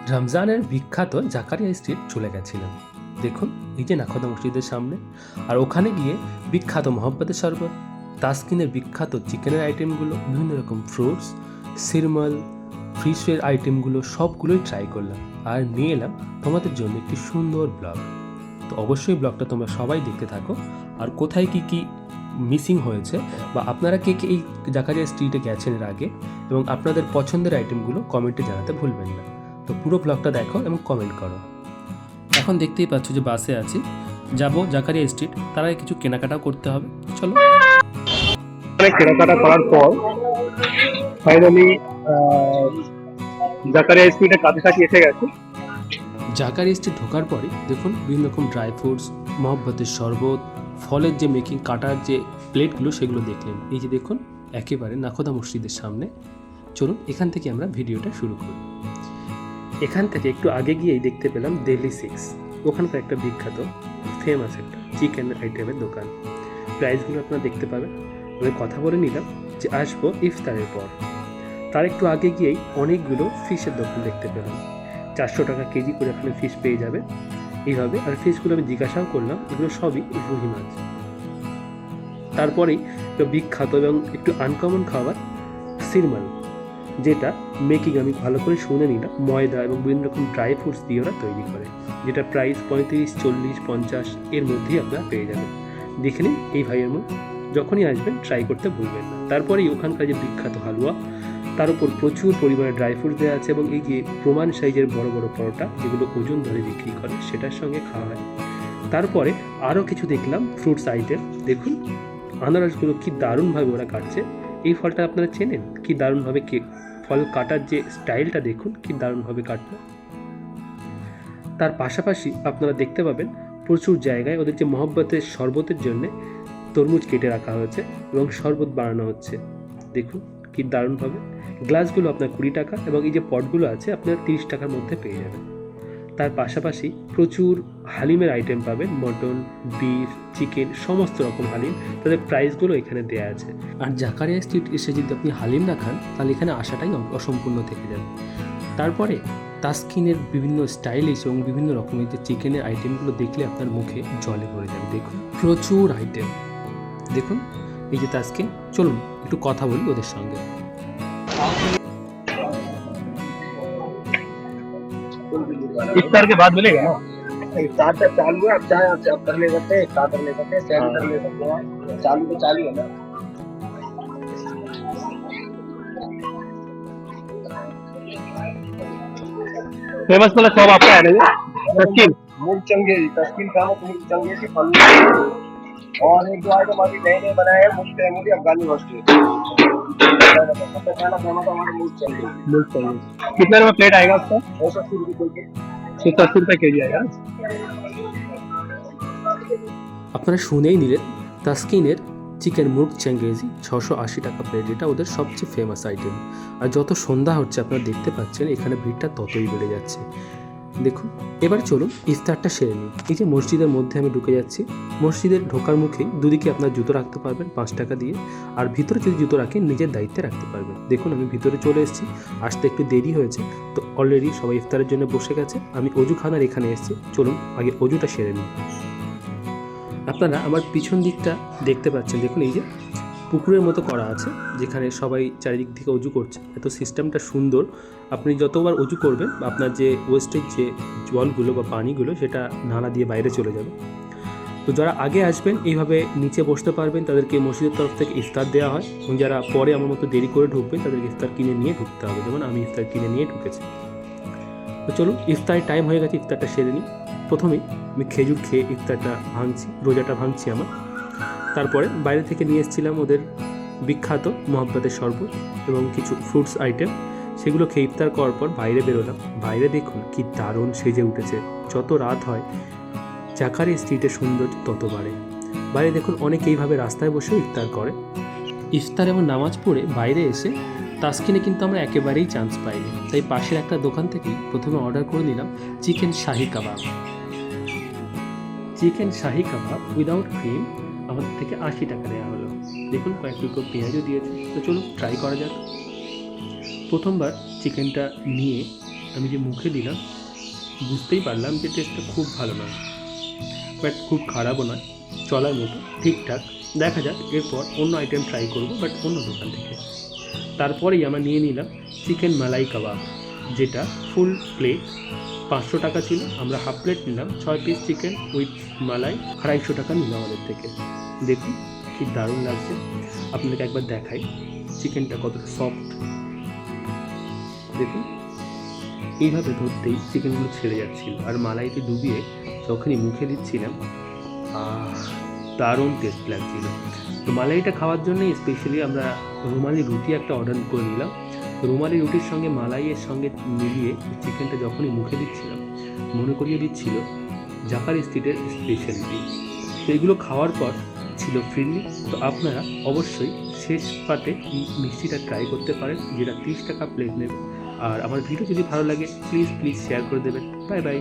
রমজানের বিখ্যাত জাকারিয়া স্ট্রিট চলে গেছিলাম। দেখুন এই যে নাখোদা মসজিদের সামনে, আর ওখানে গিয়ে বিখ্যাত মহব্বতের শরবত, তাসকিনের বিখ্যাত চিকেনের আইটেমগুলো, বিভিন্ন রকম ফ্রুটস, সিরমাল, ফিশের আইটেমগুলো সবগুলোই ট্রাই করলাম। আর নিয়ে এলাম তোমাদের জন্য একটি সুন্দর ব্লগ। তো অবশ্যই ব্লগটা তোমরা সবাই দেখতে থাকো। আর কোথায় কি কি মিসিং হয়েছে, বা আপনারা কে কে এই জাকারিয়া স্ট্রিটে গেছেন এর আগে, এবং আপনাদের পছন্দের আইটেমগুলো কমেন্টে জানাতে ভুলবেন না। তো পুরো ব্লগটা দেখো এবং কমেন্ট করো। এখন দেখতেই পাচ্ছ যে বাসে আছি, যাব জাকারিয়া স্ট্রিট, তার আগে কিছু কেনাকাটাও করতে হবে। চলো। কেনাকাটা করার পর ফাইনালি জাকারিয়া স্ট্রিটের কাছাকাছি এসে গেছে। জাকারিয়া স্ট্রিট ঢোকার পরে দেখুন বিভিন্ন রকম ড্রাই ফ্রুটস, মহব্বতের শরবত, ফলের যে মেকিং কাটার যে প্লেটগুলো সেগুলো দেখলেন। এই যে দেখুন একেবারে নাখোদা মসজিদের সামনে। চলুন এখান থেকে আমরা ভিডিওটা শুরু করি। এখান থেকে একটু আগে গিয়েই দেখতে পেলাম দিল্লি 6, ওখানকার একটা বিখ্যাত ফেমাস একটা চিকেন আইটেমের দোকান। প্রাইসগুলো আপনারা দেখতে পাবেন। আমি কথা বলে নিলাম যে আসবো ইফতারের পর। তার একটু আগে গিয়েই অনেকগুলো ফিশের দোকান দেখতে পেলাম। 400 টাকা কেজি করে এখানে ফিশ পেয়ে যাবে এইভাবে। আর ফিশগুলো আমি জিজ্ঞাসাও করলাম, এগুলো সবই রুহি মাছ। তারপরেই বিখ্যাত এবং একটু আনকমন খাবার সিরমাল, যেটা মেকিং আমি ভালো করে শুনে নিলাম, ময়দা এবং বিভিন্ন রকম ড্রাই ফ্রুটস দিয়ে ওরা তৈরি করে, যেটা প্রাইস 35, 40, 50 এর মধ্যেই আপনারা পেয়ে যাবেন। দেখে নিন এই ভাইয়ের মুখ, যখনই আসবেন ট্রাই করতে ভুলবেন না। তারপরেই ওখানকার যে বিখ্যাত হালুয়া, তার উপর প্রচুর পরিমাণে ড্রাই ফ্রুটস দেওয়া আছে, এবং এই যে প্রমাণ সাইজের বড় বড় পরোটা যেগুলো ওজন ধরে বিক্রি করে সেটার সঙ্গে খাওয়া হয়। তারপরে আরও কিছু দেখলাম ফ্রুটস আইটেম। দেখুন আনারসগুলো কি দারুণভাবে ওরা কাটছে। এই ফলটা আপনারা চেনেন? কি দারুণভাবে ফল কাটার যে স্টাইলটা দেখুন, কি দারুণভাবে কাটলো। তার পাশাপাশি আপনারা দেখতে পাবেন প্রচুর জায়গায় ওদের যে মহব্বতের শরবতের জন্য তরমুজ কেটে রাখা হয়েছে এবং শরবত বানানো হচ্ছে। দেখুন কি দারুণভাবে। গ্লাসগুলো আপনার 20 টাকা, এবং এই যে পটগুলো আছে আপনার 30 টাকার মধ্যে পেয়ে যাবেন। তার পাশাপাশি প্রচুর হালিমের আইটেম পাবেন, মটন, বিফ, চিকেন, সমস্ত রকম হালিম। তাদের প্রাইসগুলো এখানে দেওয়া আছে। আর জাকারিয়া স্ট্রিট এসে যদি আপনি হালিম না খান, তাহলে এখানে আসাটাই অসম্পূর্ণ থেকে যাবে। তারপরে তাসকিনের বিভিন্ন স্টাইলিশ এবং বিভিন্ন রকমের যে চিকেনের আইটেমগুলো দেখলে আপনার মুখে জলে ভরে যাবে। দেখুন প্রচুর আইটেম। দেখুন এই যে তাসকিন, চলুন একটু কথা বলি ওদের সঙ্গে। इफ्तार के बाद मिलेगा ना? इफ्तार तक चालू है। आप चाहे आप कर ले सकते हैं, इफ्तार कर ले सकते हैं, सेंड कर ले सकते हैं। चालू तो चालू है ना। फेमस वाला शॉप आपका है ना? तस्कीन मूंग चंगेजी, तस्कीन खाना मूंग चंगेजी फल। और एक दो आइटम अभी नए नए बनाए हैं, मूंग चंगेजी अफगानी मस्टर्ड। सबसे पहला खाना था हमारा मूंग चंगेजी। मिल चाहिए। कितने रुपए प्लेट आएगा उसका? 280 रुपये। 180 रुपए केजी आएगा। আপনারা শুনেই নিলেন তাসকিনের চিকেন মুর্গ চ্যাঙ্গেজি 680 টাকা প্লেট, এটা ওদের সবচেয়ে ফেমাস আইটেম। আর যত সন্ধ্যা হচ্ছে আপনারা দেখতে পাচ্ছেন এখানে ভিড়টা ততই বেড়ে যাচ্ছে। দেখুন এবার চলুন ইফতারটা সেরে নিই। এই যে মসজিদের মধ্যে আমি ঢুকে যাচ্ছি। মসজিদের ঢোকার মুখেই দুদিকে আপনার জুতো রাখতে পারবেন 5 টাকা দিয়ে, আর ভিতরে যদি জুতো রাখেন নিজের দায়িত্বে রাখতে পারবেন। দেখুন আমি ভিতরে চলে এসেছি, আসতে একটু দেরি হয়েছে, তো অলরেডি সবাই ইফতারের জন্য বসে গেছে। আমি অজুখানার এখানে এসেছি, চলুন আগে অজুটা সেরে নিই। আপনারা আমার পিছন দিকটা দেখতে পাচ্ছেন, দেখুন এই যে পুকুরের মতো করা আছে, যেখানে সবাই চারিদিক থেকে অজু করছে। এত সিস্টেমটা সুন্দর। আপনি যতবার অজু করবেন আপনার যে ওয়েস্টেজ যে জলগুলো বা পানিগুলো সেটা নালা দিয়ে বাইরে চলে যাবে। তো যারা আগে আসবেন এইভাবে নিচে বসতে পারবেন, তাদেরকে মসজিদের তরফ থেকে ইফতার দেওয়া হয়। এবং যারা পরে আমার মতো দেরি করে ঢুকবেন তাদেরকে ইফতার কিনে নিয়ে ঢুকতে হবে, যেমন আমি ইফতার কিনে নিয়ে ঢুকেছি। তো চলুন ইফতারের টাইম হয়ে গেছে, ইফতারটা সেরে নিই। প্রথমেই আমি খেজুর খেয়ে ইফতারটা ভাঙছি, রোজাটা ভাঙছি আমার। তারপরে বাইরে থেকে নিয়ে এসেছিলাম ওদের বিখ্যাত মহব্বতের শরবত এবং কিছু ফ্রুটস আইটেম, সেগুলো খেয়ে ইফতার করার পর বাইরে বেরোলাম। বাইরে দেখুন কি দারুণ সেজে উঠেছে। যত রাত হয় জাকারিয়া স্ট্রিটের সৌন্দর্য তত বাড়ে। বাইরে দেখুন অনেকে এইভাবে রাস্তায় বসেও ইফতার করে। ইফতার এবং নামাজ পড়ে বাইরে এসে তাসকিনে কিন্তু আমরা একেবারেই চান্স পাইনি, তাই পাশের একটা দোকান থেকেই প্রথমে অর্ডার করে নিলাম চিকেন শাহি কাবাব। চিকেন শাহি কাবাব উইদাউট ক্রিম আমাদের থেকে 80 টাকা নেওয়া হলো। দেখুন কয়েক টুকরো পেঁয়াজও দিয়েছে। তো চলুন ট্রাই করা যাক। প্রথমবার চিকেনটা নিয়ে আমি যে মুখে দিলাম বুঝতেই পারলাম যে টেস্টটা খুব ভালো নয়, বাট খুব খারাপও নয়, চলার মতো, ঠিকঠাক। দেখা যাক এরপর অন্য আইটেম ট্রাই করব, বাট অন্য দোকান থেকে। তারপরেই আমরা নিয়ে নিলাম চিকেন মালাই কাবাব, যেটা ফুল প্লেট 500 টাকা ছিল। আমরা হাফ প্লেট নিলাম, 6 পিস চিকেন উইথ মালাই 250 টাকা নিলাম আমাদের থেকে। দেখুন কি দারুণ লাগছে, আপনাদেরকে একবার দেখাই চিকেনটা কতটা সফট। দেখুন এইভাবে ধরতেই চিকেনগুলো ছেড়ে যাচ্ছিল, আর মালাইতে ডুবিয়ে যখনই মুখে দিচ্ছিলাম দারুণ টেস্ট লাগছিল। তো মালাইটা খাওয়ার জন্য স্পেশালি আমরা রুমালি রুটি একটা অর্ডার করে নিলাম। রুমালি রুটির সঙ্গে মালাইয়ের সঙ্গে মিলিয়ে চিকেনটা যখনই মুখে দিচ্ছিলাম মনে করিয়ে দিচ্ছিল জাকার স্ট্রিটের স্পেশালিটি। তো এগুলো খাওয়ার পর ছিল ফ্রিলি। তো আপনারা অবশ্যই শেষ পাতে মিষ্টিটা ট্রাই করতে পারেন, যেটা 30 টাকা প্লেট নেবে। আর আমার ভিডিও যদি ভালো লাগে প্লিজ শেয়ার করে দেবেন। Bye bye.